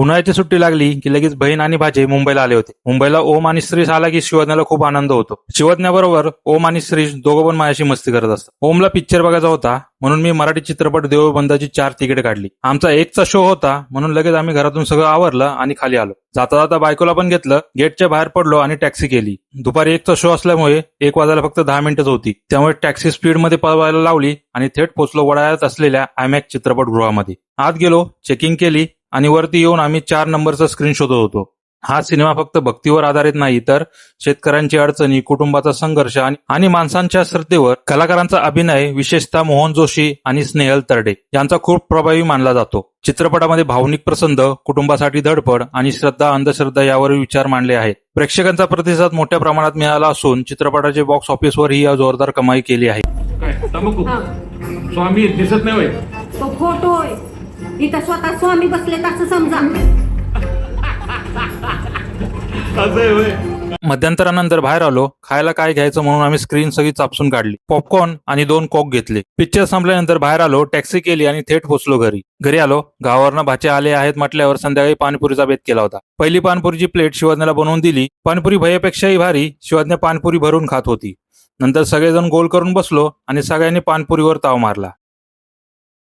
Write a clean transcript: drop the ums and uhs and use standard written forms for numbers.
उन्हाळ्याची सुट्टी लागली की लगेच बहीण आणि भाचे मुंबईला आले होते. मुंबईला ओम आणि श्रीश आला की शिवज्ञाला खूप आनंद होतो. शिवज्ञाबरोबर ओम आणि श्रीश दोघं पण माझ्याशी मस्ती करत असतात. ओमला पिक्चर बघायचा होता म्हणून मी मराठी चित्रपट देऊळबंदाची 4 तिकीट काढली. आमचा 1चा शो होता म्हणून लगेच आम्ही घरातून सगळं आवरलं आणि खाली आलो. जाता जाता बायकोला पण घेतलं, गेटच्या बाहेर पडलो आणि टॅक्सी केली. दुपारी 1चा शो असल्यामुळे 1 वाजायला फक्त 10 मिनिटच होती, त्यामुळे टॅक्सी स्पीडमध्ये पळवायला लावली आणि थेट पोहोचलो वडाळ्यात असलेल्या आयमॅक्स चित्रपटगृहामध्ये. आत गेलो, चेकिंग केली आणि वरती येऊन आम्ही 4 नंबरचा स्क्रीन शोधत होतो. हा सिनेमा फक्त भक्तीवर आधारित नाही तर शेतकऱ्यांची अडचणी, कुटुंबाचा संघर्ष आणि माणसांच्या श्रद्धेवर कलाकारांचा अभिनय, विशेषतः मोहन जोशी आणि स्नेहल तरडे यांचा खूप प्रभावी मानला जातो. चित्रपटामध्ये भावनिक प्रसंग, कुटुंबासाठी धडपड आणि श्रद्धा अंधश्रद्धा यावर विचार मांडले आहेत. प्रेक्षकांचा प्रतिसाद मोठ्या प्रमाणात मिळाला असून चित्रपटाचे बॉक्स ऑफिसवर ही जोरदार कमाई केली आहे. स्वामी दिसत नाही होय, तो फोटो होय. इथं स्वतः स्वामी बसले असं समजा. मध्यंतरानंतर बाहेर आलो. खायला काय घ्यायचं म्हणून आम्ही स्क्रीन सगळी चापसून काढली. पॉपकॉर्न आणि 2 कोक घेतले. पिक्चर संपल्यानंतर बाहेर आलो, टॅक्सी केली आणि थेट पोहोचलो घरी आलो. गावावरनं भाचे आले आहेत म्हटल्यावर संध्याकाळी पाणीपुरीचा बेत केला होता. पहिली पाणपुरीची प्लेट शिवज्ञाला बनवून दिली. पाणपुरी भैयापेक्षाही भारी. शिवज्ञा पाणपुरी भरून खात होती. नंतर सगळेजण गोल करून बसलो आणि सगळ्यांनी पाणपुरीवर ताव मारला.